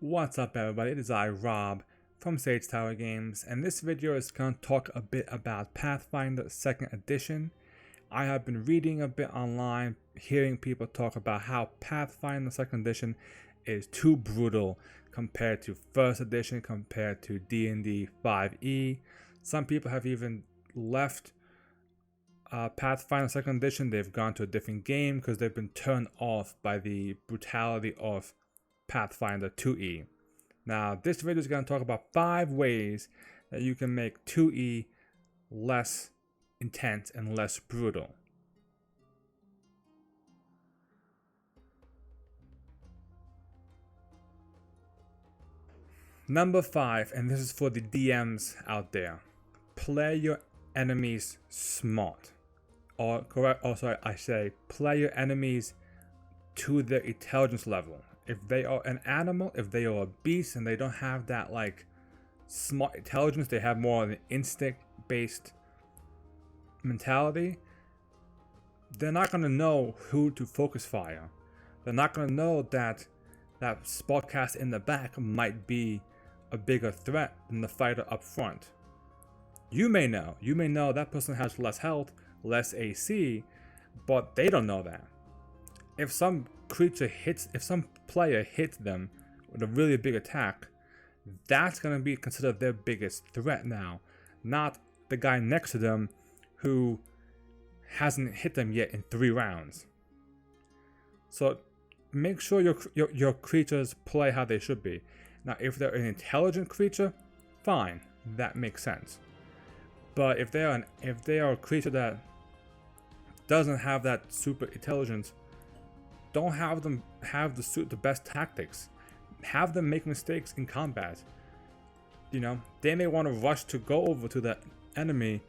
What's up everybody, it is I, Rob, from Sage Tower Games, and this video is going to talk a bit about Pathfinder 2nd Edition. I have been reading a bit online, hearing people talk about how Pathfinder 2nd Edition is too brutal compared to 1st Edition, compared to D&D 5e. Some people have even left Pathfinder 2nd Edition. They've gone to a different game because they've been turned off by the brutality of Pathfinder 2e. Now, this video is going to talk about 5 ways that you can make 2e less intense and less brutal. Number 5, and this is for the DMs out there, play your enemies smart. Play your enemies to their intelligence level. If they are an animal, if they are a beast and they don't have that like smart intelligence, they have more of an instinct-based mentality, they're not going to know who to focus fire. They're not going to know that that spellcast in the back might be a bigger threat than the fighter up front. You may know that person has less health, less AC, but they don't know that. If some player hits them with a really big attack, that's going to be considered their biggest threat now, not the guy next to them who hasn't hit them yet in 3 rounds. So make sure your creatures play how they should be. Now, if they're an intelligent creature, fine, that makes sense. But if they are a creature that doesn't have that super intelligence, don't have them have the best tactics. Have them make mistakes in combat. You know, they may want to rush to go over to the enemy.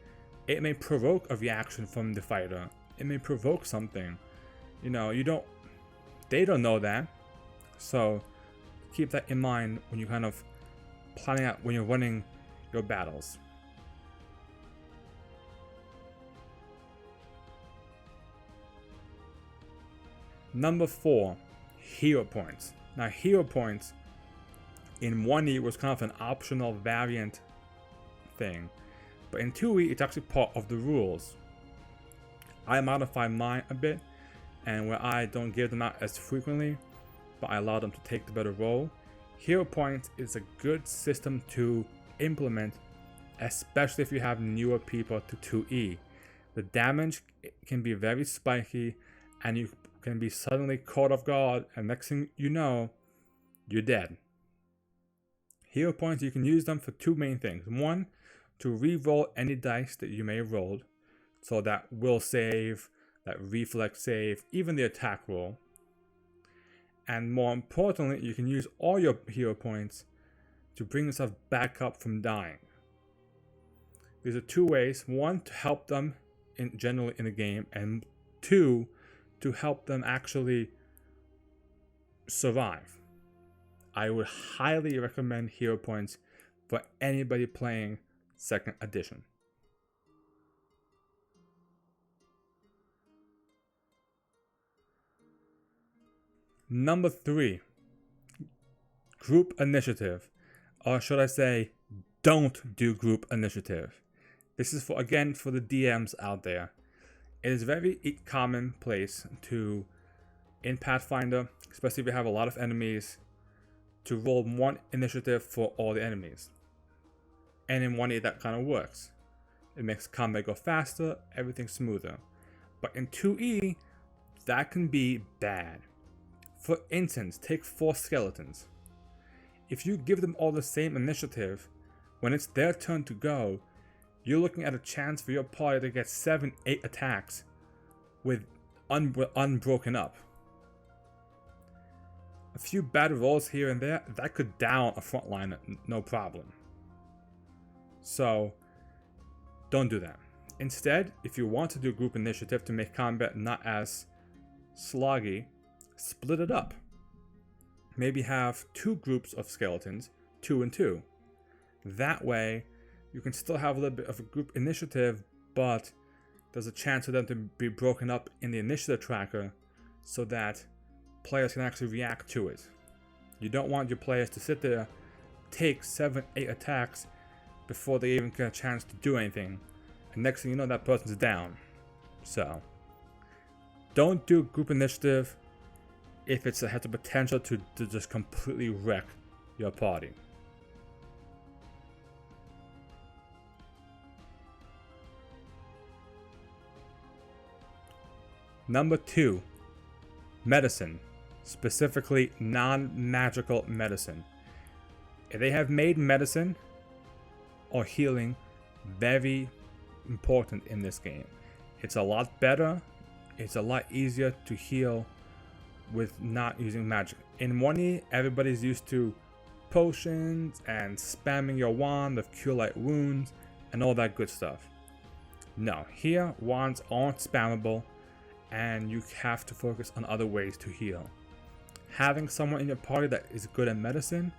It may provoke a reaction from the fighter. It may provoke something. You know, they don't know that. So keep that in mind when you kind of planning out when you're running your battles. Number 4, hero points. Now, hero points in 1e was kind of an optional variant thing, but in 2e it's actually part of the rules. I modify mine a bit, and where I don't give them out as frequently, but I allow them to take the better role. Hero points is a good system to implement, especially if you have newer people to 2e. The damage can be very spiky, and you can be suddenly caught off guard, and next thing you know, you're dead. Hero points, you can use them for 2 main things. 1, to re-roll any dice that you may have rolled, so that will save, that reflex save, even the attack roll. And more importantly, you can use all your hero points to bring yourself back up from dying. These are 2 ways. 1, to help them generally in the game, and 2, to help them actually survive. I would highly recommend hero points for anybody playing 2nd edition. Number 3, group initiative, or should I say, don't do group initiative. This is for the DMs out there. It is very commonplace in Pathfinder, especially if you have a lot of enemies, to roll 1 initiative for all the enemies. And in 1e that kind of works. It makes combat go faster, everything's smoother. But in 2e, that can be bad. For instance, take 4 skeletons. If you give them all the same initiative, when it's their turn to go, you're looking at a chance for your party to get 7-8 attacks with unbroken up. A few bad rolls here and there, that could down a frontliner, no problem. So, don't do that. Instead, if you want to do group initiative to make combat not as sloggy, split it up. Maybe have 2 groups of skeletons, 2 and 2. That way, you can still have a little bit of a group initiative, but there's a chance for them to be broken up in the initiative tracker so that players can actually react to it. You don't want your players to sit there, take 7, 8 attacks before they even get a chance to do anything. And next thing you know, that person's down. So, don't do group initiative if it has the potential to just completely wreck your party. Number 2, medicine, specifically non-magical medicine. If they have made medicine or healing very important in this game. It's a lot better, it's a lot easier to heal with not using magic. In 1E, everybody's used to potions and spamming your wand of cure light wounds and all that good stuff. No, here wands aren't spammable and you have to focus on other ways to heal. Having someone in your party that is good at medicine,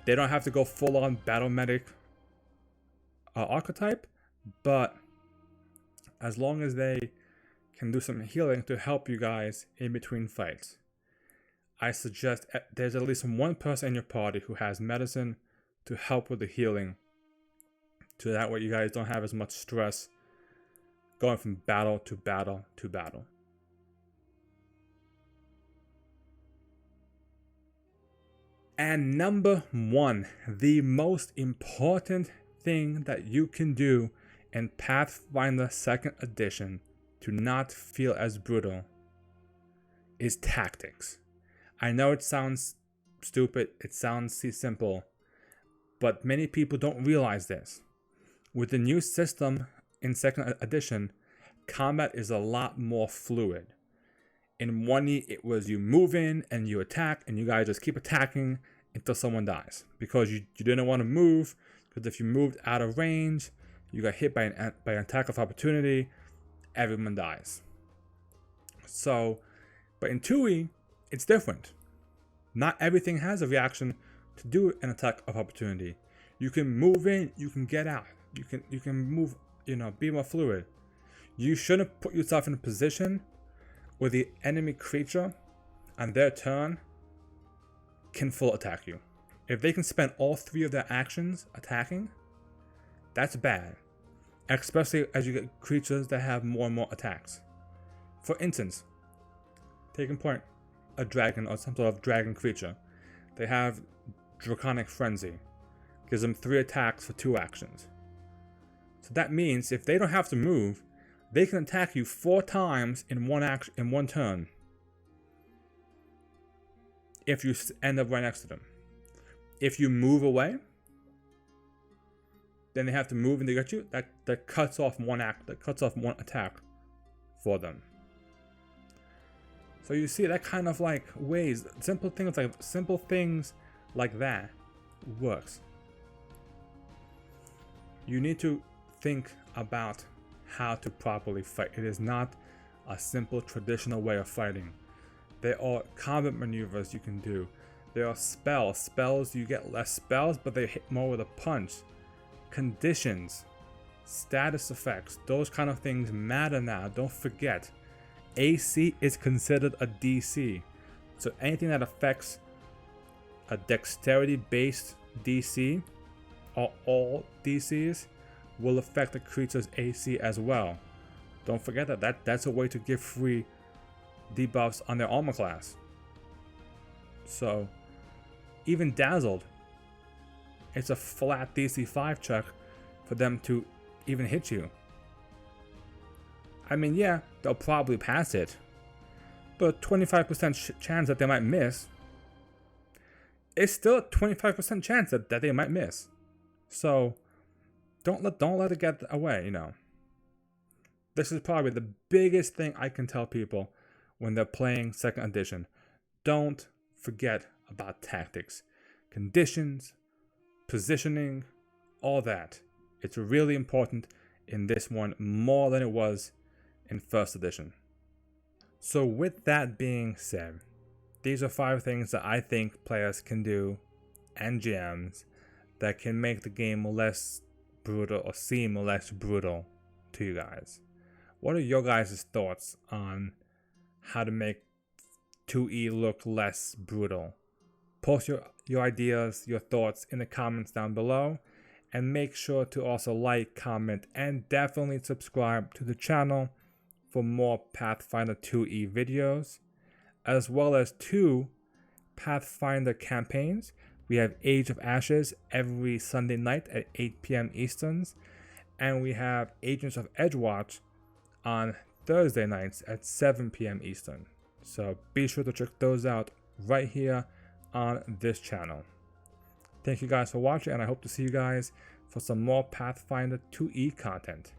they don't have to go full on battle medic archetype, but as long as they can do some healing to help you guys in between fights. I suggest there's at least one person in your party who has medicine to help with the healing, so that way you guys don't have as much stress going from battle to battle to battle. And number 1, the most important thing that you can do in Pathfinder 2nd edition to not feel as brutal is tactics. I know it sounds stupid, it sounds simple, but many people don't realize this. With the new system in 2nd edition, combat is a lot more fluid. In 1E, it was you move in and you attack, and you guys just keep attacking until someone dies. Because you didn't want to move, because if you moved out of range, you got hit by an attack of opportunity, everyone dies. So, but in 2E, it's different. Not everything has a reaction to do an attack of opportunity. You can move in, you can get out, you can move, be more fluid. You shouldn't put yourself in a position where the enemy creature on their turn can full attack you. If they can spend all 3 of their actions attacking, that's bad. Especially as you get creatures that have more and more attacks. For instance, taking point, a dragon or some sort of dragon creature. They have Draconic Frenzy. Gives them 3 attacks for 2 actions. So that means if they don't have to move, they can attack you 4 times in one turn. If you end up right next to them. If you move away, then they have to move and they get you. That cuts off one attack for them. So you see that kind of like ways, simple things like that works. You need to think about how to properly fight. It is not a simple traditional way of fighting. There are combat maneuvers you can do. There are spells, you get less spells, but they hit more with a punch. Conditions, status effects, those kind of things matter now. Don't forget, AC is considered a DC. So anything that affects a dexterity-based DC, or all DCs, will affect the creature's AC as well. Don't forget that's a way to give free debuffs on their armor class. So, even Dazzled, it's a flat DC 5 check for them to even hit you. I mean, yeah, they'll probably pass it, but 25% chance that they might miss, it's still a 25% chance that they might miss. So, don't let it get away, This is probably the biggest thing I can tell people when they're playing 2nd edition. Don't forget about tactics, conditions, positioning, all that. It's really important in this one more than it was in 1st edition. So with that being said, these are 5 things that I think players can do, and GMs, that can make the game less brutal or seem less brutal to you guys. What are your guys' thoughts on how to make 2E look less brutal Post your ideas, your thoughts in the comments down below. And make sure to also like, comment, and definitely subscribe to the channel for more Pathfinder 2e videos, as well as 2 Pathfinder campaigns. We have Age of Ashes every Sunday night at 8 p.m. Easterns, and we have Agents of Edgewatch on Thursday nights at 7 p.m. Eastern. So be sure to check those out right here on this channel. Thank you guys for watching, and I hope to see you guys for some more Pathfinder 2e content.